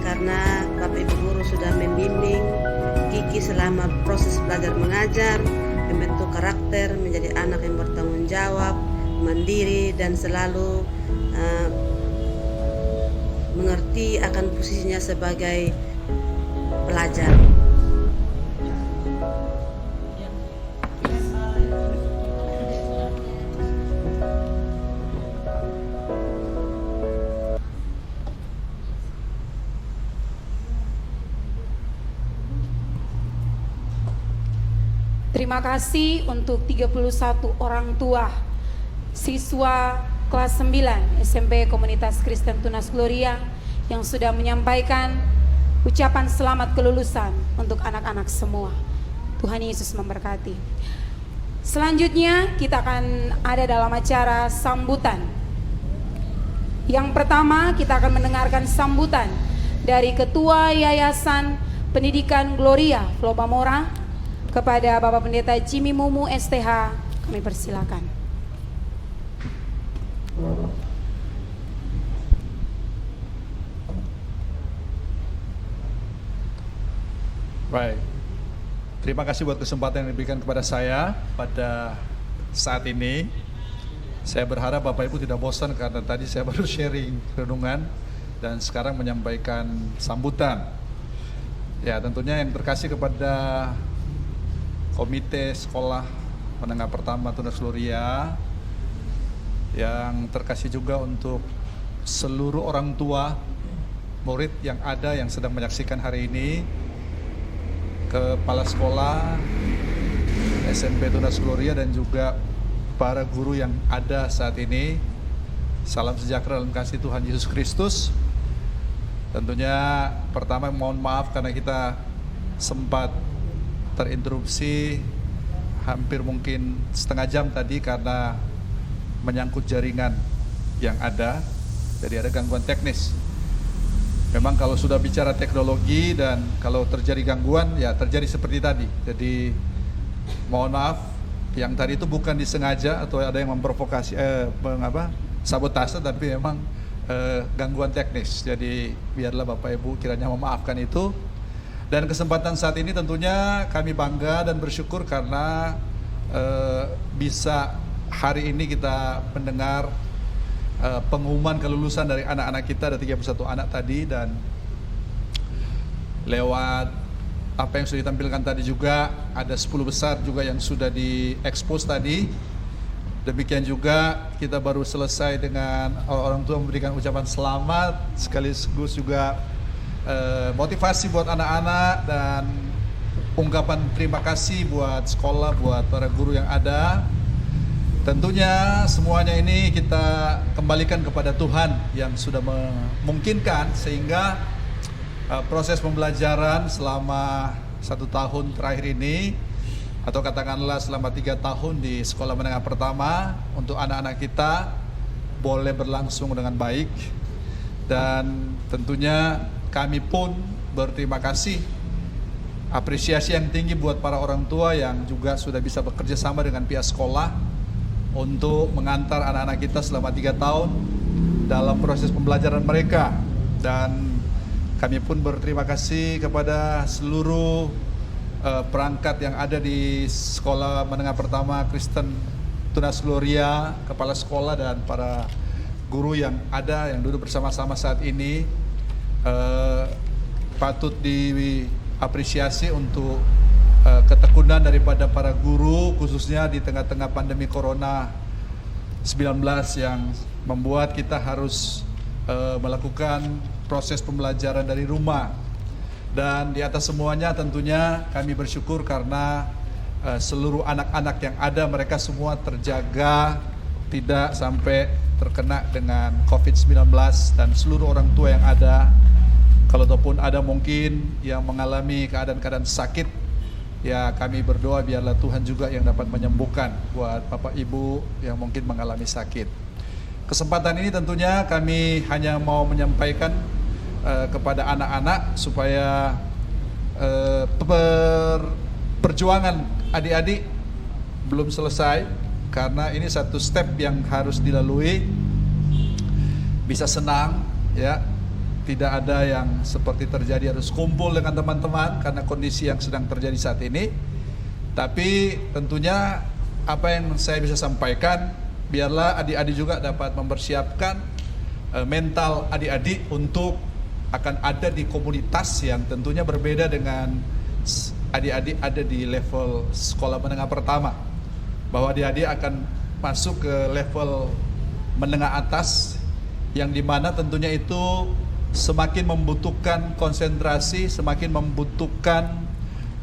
karena Bapak Ibu Guru sudah membimbing Kiki selama proses belajar mengajar, membentuk karakter menjadi anak yang bertanggung jawab, mandiri dan selalu mengerti akan posisinya sebagai pelajar. Terima kasih untuk 31 orang tua siswa kelas 9 SMP Komunitas Kristen Tunas Gloria yang sudah menyampaikan ucapan selamat kelulusan untuk anak-anak semua. Tuhan Yesus memberkati. Selanjutnya kita akan ada dalam acara sambutan. Yang pertama kita akan mendengarkan sambutan dari Ketua Yayasan Pendidikan Gloria Flobamora kepada Bapak Pendeta Jimmy Mumu STH. Kami persilakan. Baik, terima kasih buat kesempatan yang diberikan kepada saya pada saat ini. Saya berharap Bapak Ibu tidak bosan karena tadi saya baru sharing renungan dan sekarang menyampaikan sambutan. Ya, tentunya yang terkasih kepada Komite Sekolah Menengah Pertama Tunas Gloria, yang terkasih juga untuk seluruh orang tua murid yang ada yang sedang menyaksikan hari ini, Kepala Sekolah SMP Tunas Gloria dan juga para guru yang ada saat ini. Salam sejahtera dalam kasih Tuhan Yesus Kristus. Tentunya pertama mohon maaf karena kita sempat terinterupsi hampir mungkin setengah jam tadi karena menyangkut jaringan yang ada, jadi ada gangguan teknis. Memang kalau sudah bicara teknologi dan kalau terjadi gangguan ya terjadi seperti tadi. Jadi mohon maaf, yang tadi itu bukan disengaja atau ada yang memprovokasi sabotase, tapi memang gangguan teknis. Jadi biarlah Bapak Ibu kiranya memaafkan itu. Dan kesempatan saat ini tentunya kami bangga dan bersyukur karena bisa hari ini kita mendengar pengumuman kelulusan dari anak-anak kita. Ada 31 anak tadi, dan lewat apa yang sudah ditampilkan tadi juga ada 10 besar juga yang sudah diekspos tadi. Demikian juga kita baru selesai dengan orang tua memberikan ucapan selamat, sekaligus juga motivasi buat anak-anak dan ungkapan terima kasih buat sekolah, buat para guru yang ada. Tentunya semuanya ini kita kembalikan kepada Tuhan yang sudah memungkinkan sehingga proses pembelajaran selama 1 tahun terakhir ini, atau katakanlah selama 3 tahun di sekolah menengah pertama untuk anak-anak kita boleh berlangsung dengan baik. Dan tentunya kami pun berterima kasih, apresiasi yang tinggi buat para orang tua yang juga sudah bisa bekerja sama dengan pihak sekolah untuk mengantar anak-anak kita selama 3 tahun dalam proses pembelajaran mereka. Dan kami pun berterima kasih kepada seluruh perangkat yang ada di Sekolah Menengah Pertama Kristen Tunas Gloria, kepala sekolah dan para guru yang ada yang duduk bersama-sama saat ini. Patut diapresiasi untuk ketekunan daripada para guru, khususnya di tengah-tengah pandemi Corona 19 yang membuat kita harus melakukan proses pembelajaran dari rumah. Dan di atas semuanya tentunya kami bersyukur karena seluruh anak-anak yang ada, mereka semua terjaga, tidak sampai terkena dengan COVID-19, dan seluruh orang tua yang ada, kalau ataupun ada mungkin yang mengalami keadaan-keadaan sakit, ya kami berdoa biarlah Tuhan juga yang dapat menyembuhkan buat Bapak Ibu yang mungkin mengalami sakit. Kesempatan ini tentunya kami hanya mau menyampaikan kepada anak-anak supaya perjuangan adik-adik belum selesai, karena ini satu step yang harus dilalui. Bisa senang ya, tidak ada yang seperti terjadi harus kumpul dengan teman-teman karena kondisi yang sedang terjadi saat ini. Tapi tentunya apa yang saya bisa sampaikan, biarlah adik-adik juga dapat mempersiapkan mental adik-adik untuk akan ada di komunitas yang tentunya berbeda dengan adik-adik ada di level sekolah menengah pertama, bahwa adik-adik akan masuk ke level menengah atas, yang dimana tentunya itu semakin membutuhkan konsentrasi, semakin membutuhkan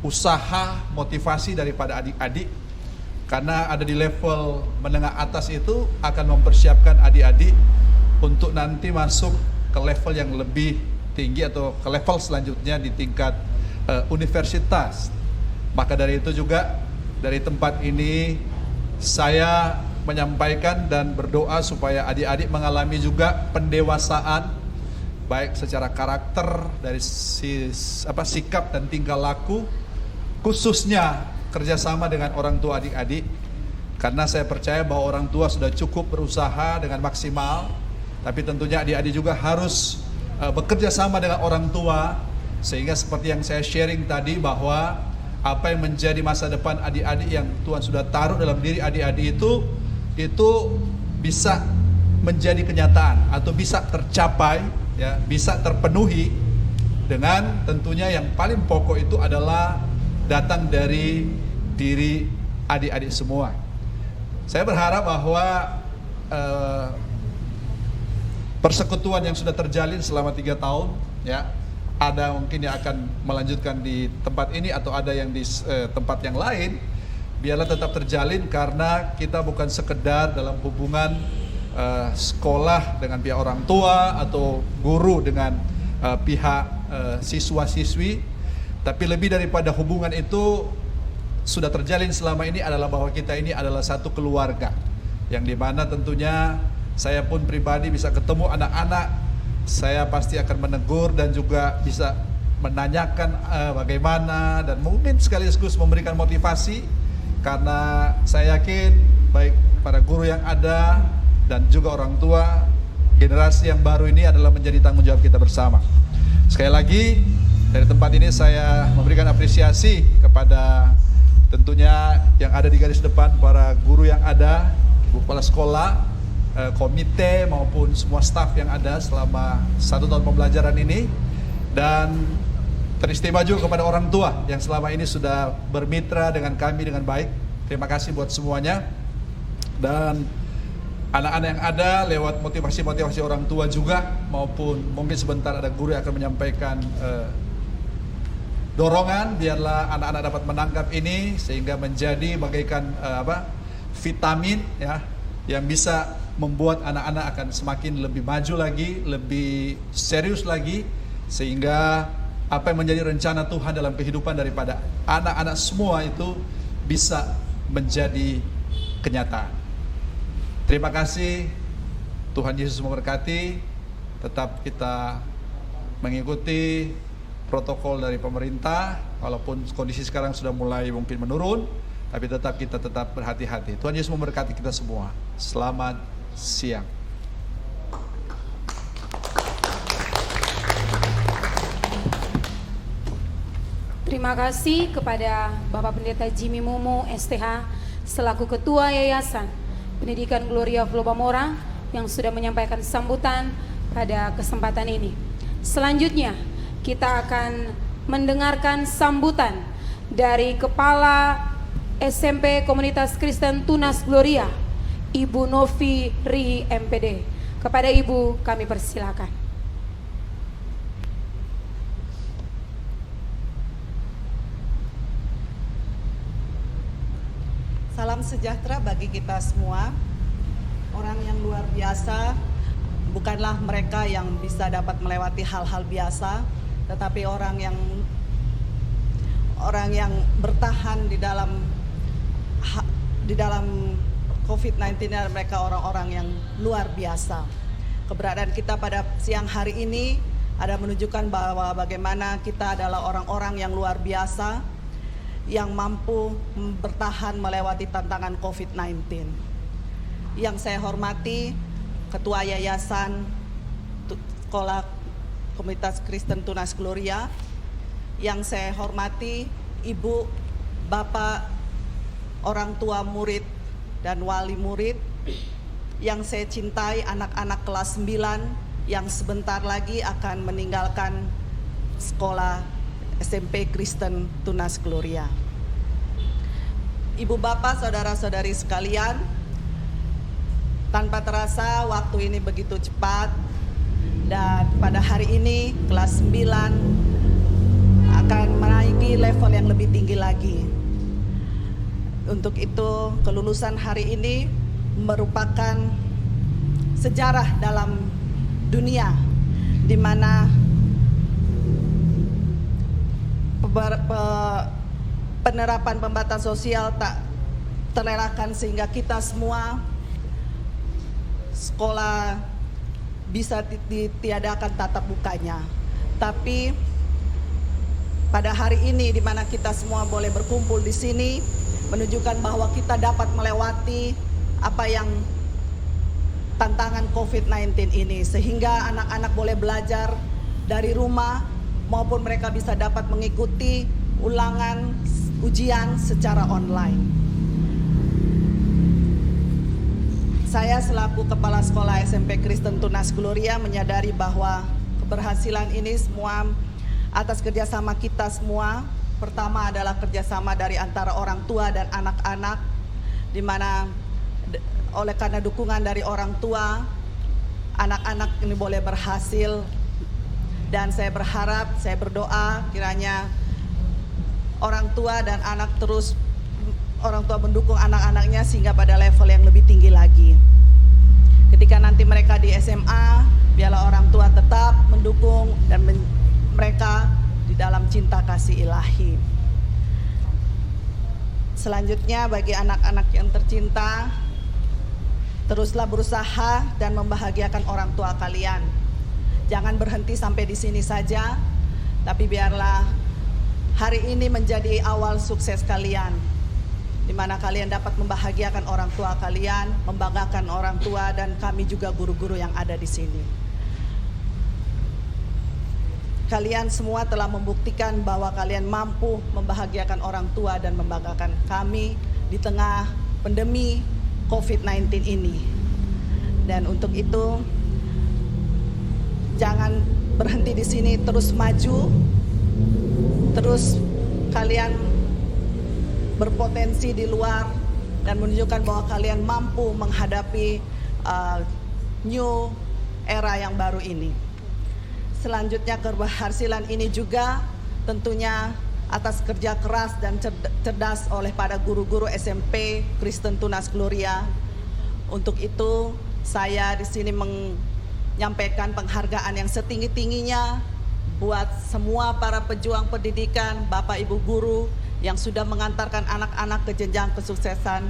usaha motivasi daripada adik-adik, karena ada di level menengah atas itu akan mempersiapkan adik-adik untuk nanti masuk ke level yang lebih tinggi atau ke level selanjutnya di tingkat universitas. Maka dari itu juga dari tempat ini saya menyampaikan dan berdoa supaya adik-adik mengalami juga pendewasaan baik secara karakter dari sikap dan tingkah laku, khususnya kerjasama dengan orang tua adik-adik, karena saya percaya bahwa orang tua sudah cukup berusaha dengan maksimal, tapi tentunya adik-adik juga harus bekerja sama dengan orang tua, sehingga seperti yang saya sharing tadi bahwa apa yang menjadi masa depan adik-adik yang Tuhan sudah taruh dalam diri adik-adik itu bisa menjadi kenyataan atau bisa tercapai, ya, bisa terpenuhi dengan tentunya yang paling pokok itu adalah datang dari diri adik-adik semua. Saya berharap bahwa persekutuan yang sudah terjalin selama 3 tahun, ya, ada mungkin yang akan melanjutkan di tempat ini atau ada yang di tempat yang lain, biarlah tetap terjalin, karena kita bukan sekedar dalam hubungan sekolah dengan pihak orang tua atau guru dengan pihak siswa-siswi, tapi lebih daripada hubungan itu sudah terjalin selama ini adalah bahwa kita ini adalah satu keluarga, yang dimana tentunya saya pun pribadi bisa ketemu anak-anak, saya pasti akan menegur dan juga bisa menanyakan bagaimana, dan mungkin sekaligus memberikan motivasi, karena saya yakin baik para guru yang ada dan juga orang tua, generasi yang baru ini adalah menjadi tanggung jawab kita bersama. Sekali lagi dari tempat ini saya memberikan apresiasi kepada tentunya yang ada di garis depan, para guru yang ada, ibu kepala sekolah, komite maupun semua staf yang ada selama 1 tahun pembelajaran ini, dan teristimewa juga kepada orang tua yang selama ini sudah bermitra dengan kami dengan baik. Terima kasih buat semuanya. Dan anak-anak yang ada lewat motivasi-motivasi orang tua juga, maupun mungkin sebentar ada guru yang akan menyampaikan dorongan, biarlah anak-anak dapat menangkap ini sehingga menjadi bagaikan vitamin, ya, yang bisa membuat anak-anak akan semakin lebih maju lagi, lebih serius lagi, sehingga apa yang menjadi rencana Tuhan dalam kehidupan daripada anak-anak semua itu bisa menjadi kenyataan. Terima kasih, Tuhan Yesus memberkati. Tetap kita mengikuti protokol dari pemerintah, walaupun kondisi sekarang sudah mulai mungkin menurun, tapi tetap kita tetap berhati-hati. Tuhan Yesus memberkati kita semua. Selamat siang. Terima kasih kepada Bapak Pendeta Jimmy Mumu STH selaku Ketua Yayasan Pendidikan Gloria Flow Bamora yang sudah menyampaikan sambutan pada kesempatan ini. Selanjutnya kita akan mendengarkan sambutan dari Kepala SMP Komunitas Kristen Tunas Gloria, Ibu Novi Rihi MPD. Kepada Ibu kami persilakan. Salam sejahtera bagi kita semua. Orang yang luar biasa bukanlah mereka yang bisa dapat melewati hal-hal biasa, tetapi orang yang bertahan di dalam COVID-19, mereka orang-orang yang luar biasa. Keberadaan kita pada siang hari ini ada menunjukkan bahwa bagaimana kita adalah orang-orang yang luar biasa yang mampu bertahan melewati tantangan COVID-19. Yang saya hormati Ketua Yayasan Sekolah Komunitas Kristen Tunas Gloria, yang saya hormati Ibu, Bapak, orang tua murid dan wali murid, yang saya cintai anak-anak kelas 9 yang sebentar lagi akan meninggalkan sekolah SMP Kristen Tunas Gloria. Ibu bapak, saudara-saudari sekalian, tanpa terasa waktu ini begitu cepat, dan pada hari ini kelas 9 akan menaikkan di level yang lebih tinggi lagi. Untuk itu, kelulusan hari ini merupakan sejarah dalam dunia, di mana penerapan pembatasan sosial tak terelakkan sehingga kita semua sekolah bisa ditiadakan tatap mukanya. Tapi pada hari ini di mana kita semua boleh berkumpul di sini, menunjukkan bahwa kita dapat melewati apa yang tantangan COVID-19 ini, sehingga anak-anak boleh belajar dari rumah maupun mereka bisa dapat mengikuti ulangan ujian secara online. Saya selaku Kepala Sekolah SMP Kristen Tunas Gloria menyadari bahwa keberhasilan ini semua atas kerjasama kita semua. Pertama adalah kerjasama dari antara orang tua dan anak-anak, di mana oleh karena dukungan dari orang tua, anak-anak ini boleh berhasil. Dan saya berharap, saya berdoa kiranya orang tua dan orang tua mendukung anak-anaknya sehingga pada level yang lebih tinggi lagi. Ketika nanti mereka di SMA, biarlah orang tua tetap mendukung dan mereka di dalam cinta kasih ilahi. Selanjutnya bagi anak-anak yang tercinta, teruslah berusaha dan membahagiakan orang tua kalian. Jangan berhenti sampai di sini saja, tapi biarlah hari ini menjadi awal sukses kalian, di mana kalian dapat membahagiakan orang tua kalian, membanggakan orang tua dan kami juga guru-guru yang ada di sini. Kalian semua telah membuktikan bahwa kalian mampu membahagiakan orang tua dan membanggakan kami di tengah pandemi COVID-19 ini. Dan untuk itu, jangan berhenti di sini, terus maju, terus kalian berpotensi di luar dan menunjukkan bahwa kalian mampu menghadapi new era yang baru ini. Selanjutnya keberhasilan ini juga tentunya atas kerja keras dan cerdas oleh para guru-guru SMP Kristen Tunas Gloria. Untuk itu saya di sini menyampaikan penghargaan yang setinggi-tingginya buat semua para pejuang pendidikan, Bapak Ibu guru yang sudah mengantarkan anak-anak ke jenjang kesuksesan.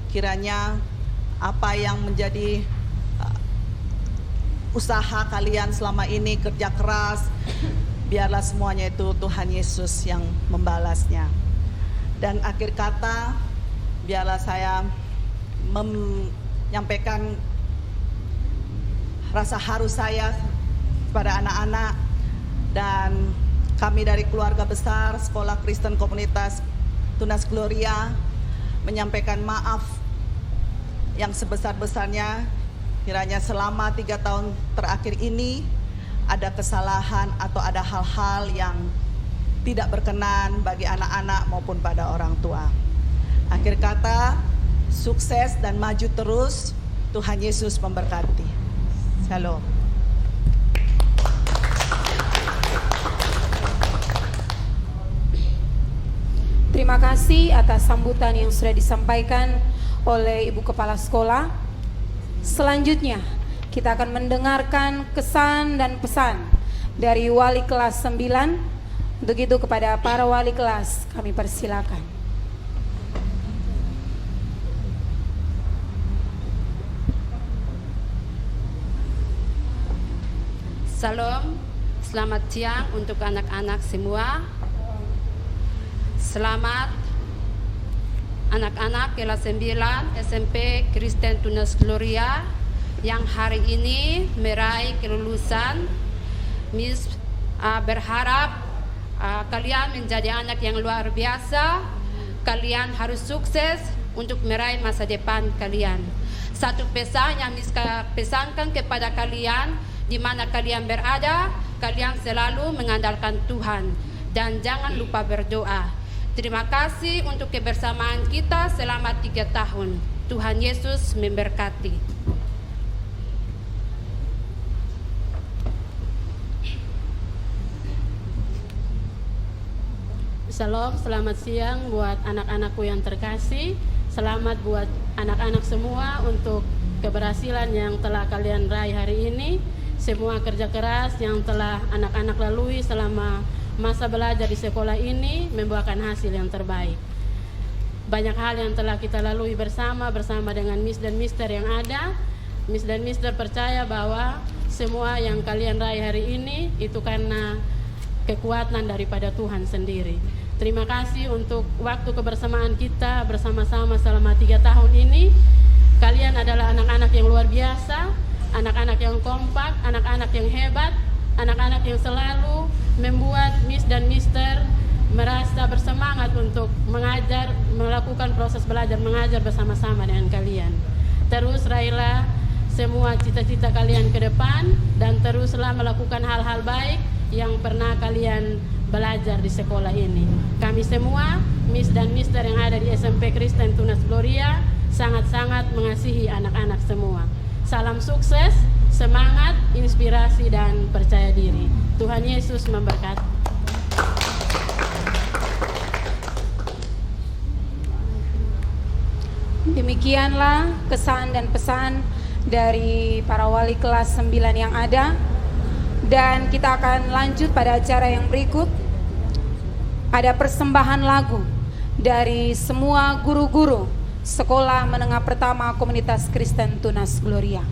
Kiranya apa yang menjadi usaha kalian selama ini, kerja keras, biarlah semuanya itu Tuhan Yesus yang membalasnya. Dan akhir kata, biarlah saya menyampaikan rasa haru saya pada anak-anak dan kami dari keluarga besar Sekolah Kristen Komunitas Tunas Gloria menyampaikan maaf yang sebesar-besarnya. Kiranya selama 3 tahun terakhir ini ada kesalahan atau ada hal-hal yang tidak berkenan bagi anak-anak maupun pada orang tua. Akhir kata, sukses dan maju terus. Tuhan Yesus memberkati. Shalom. Terima kasih atas sambutan yang sudah disampaikan oleh Ibu Kepala Sekolah. Selanjutnya, kita akan mendengarkan kesan dan pesan dari wali kelas 9. Untuk itu kepada para wali kelas kami persilakan. Salam, selamat siang untuk anak-anak semua. Selamat anak-anak kelas 9 SMP Kristen Tunas Gloria yang hari ini meraih kelulusan. Miss berharap kalian menjadi anak yang luar biasa. Kalian harus sukses untuk meraih masa depan kalian. Satu pesan yang Miss pesankan kepada kalian, di mana kalian berada, kalian selalu mengandalkan Tuhan dan jangan lupa berdoa. Terima kasih untuk kebersamaan kita selama 3 tahun. Tuhan Yesus memberkati. Shalom, selamat siang buat anak-anakku yang terkasih. Selamat buat anak-anak semua untuk keberhasilan yang telah kalian raih hari ini. Semua kerja keras yang telah anak-anak lalui selama masa belajar di sekolah ini membuahkan hasil yang terbaik. Banyak hal yang telah kita lalui bersama dengan Miss dan Mister yang ada. Miss dan Mister percaya bahwa semua yang kalian raih hari ini itu karena kekuatan daripada Tuhan sendiri. Terima kasih untuk waktu kebersamaan kita bersama-sama selama 3 tahun ini. Kalian adalah anak-anak yang luar biasa, anak-anak yang kompak, anak-anak yang hebat, anak-anak yang selalu membuat Miss dan Mister merasa bersemangat untuk mengajar, melakukan proses belajar mengajar bersama-sama dengan kalian. Terus raihlah semua cita-cita kalian ke depan dan teruslah melakukan hal-hal baik yang pernah kalian belajar di sekolah ini. Kami semua, Miss dan Mister yang ada di SMP Kristen Tunas Gloria, sangat-sangat mengasihi anak-anak semua. Salam sukses, semangat, inspirasi, dan percaya diri. Tuhan Yesus memberkati. Demikianlah kesan dan pesan dari para wali kelas 9 yang ada. Dan kita akan lanjut pada acara yang berikut. Ada persembahan lagu dari semua guru-guru Sekolah Menengah Pertama Komunitas Kristen Tunas Gloria.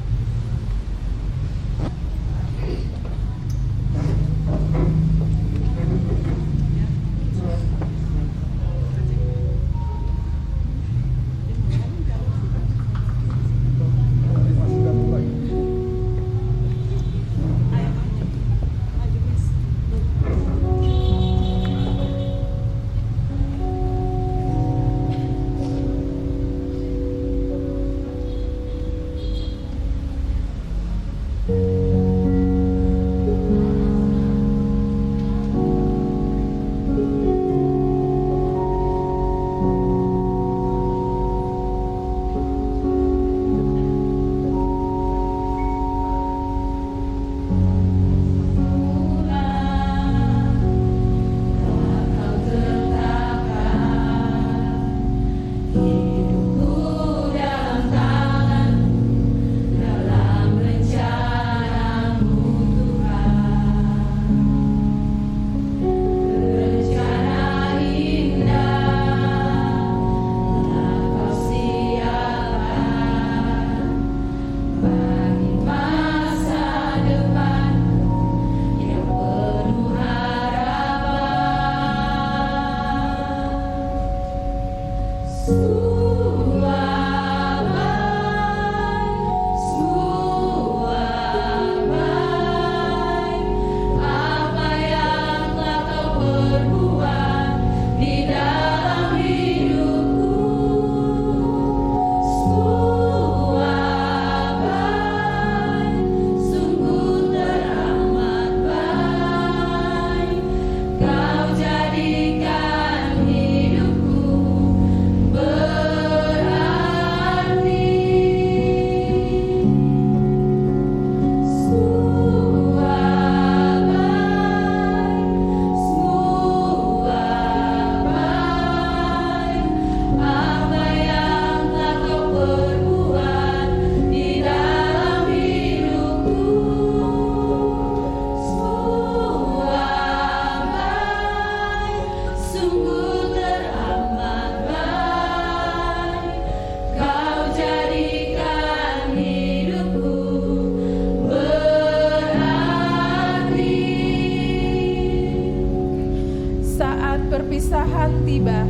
Perpisahan tiba.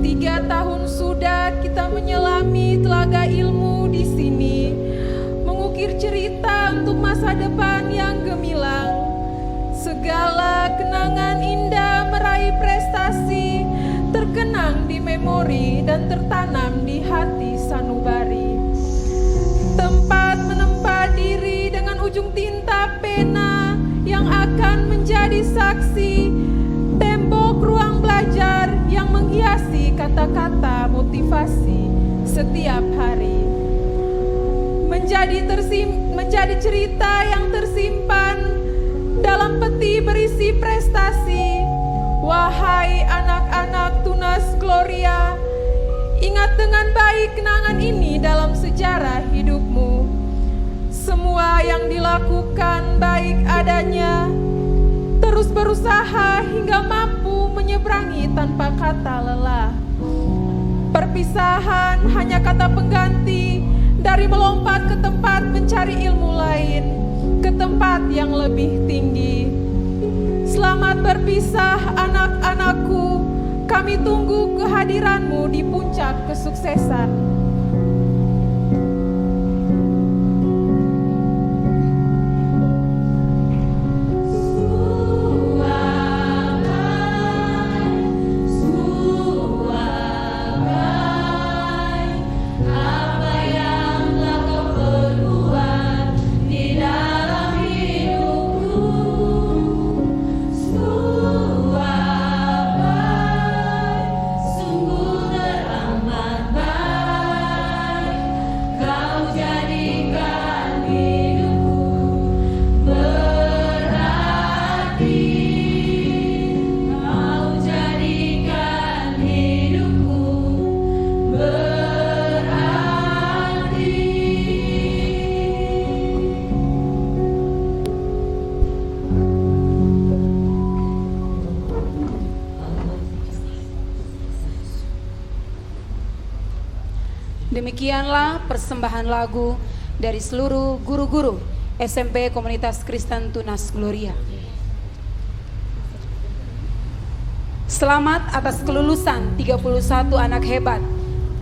3 tahun sudah kita menyelami telaga ilmu di sini, mengukir cerita untuk masa depan yang gemilang. Segala kenangan indah meraih prestasi terkenang di memori dan tertanam di hati sanubari. Tempat menempa diri dengan ujung tinta pena yang akan menjadi saksi. Tembok ruang belajar yang menghiasi kata-kata motivasi setiap hari. Menjadi cerita yang tersimpan dalam peti berisi prestasi. Wahai anak-anak Tunas Gloria, ingat dengan baik kenangan ini dalam sejarah hidupmu. Semua yang dilakukan baik adanya, terus berusaha hingga mampu menyeberangi tanpa kata lelah. Perpisahan hanya kata pengganti dari melompat ke tempat mencari ilmu lain, ke tempat yang lebih tinggi. Selamat berpisah anak-anakku, kami tunggu kehadiranmu di puncak kesuksesan. Demikianlah persembahan lagu dari seluruh guru-guru SMP Komunitas Kristen Tunas Gloria. Selamat atas kelulusan 31 anak hebat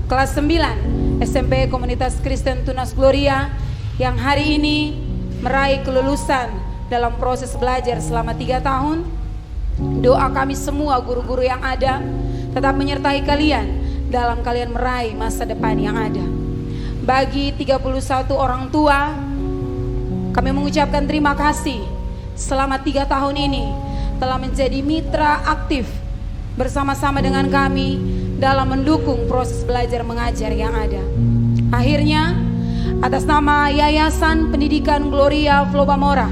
kelas 9 SMP Komunitas Kristen Tunas Gloria yang hari ini meraih kelulusan dalam proses belajar selama 3 tahun. Doa kami semua guru-guru yang ada tetap menyertai kalian dalam kalian meraih masa depan yang ada. Bagi 31 orang tua, kami mengucapkan terima kasih selama 3 tahun ini telah menjadi mitra aktif bersama-sama dengan kami dalam mendukung proses belajar mengajar yang ada. Akhirnya, atas nama Yayasan Pendidikan Gloria Flobamora,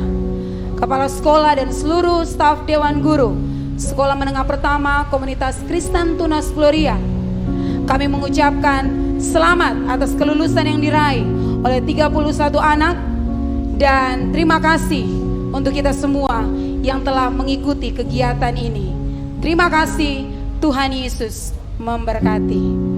Kepala Sekolah dan seluruh staf Dewan Guru Sekolah Menengah Pertama Komunitas Kristen Tunas Gloria, kami mengucapkan selamat atas kelulusan yang diraih oleh 31 anak dan terima kasih untuk kita semua yang telah mengikuti kegiatan ini. Terima kasih, Tuhan Yesus memberkati.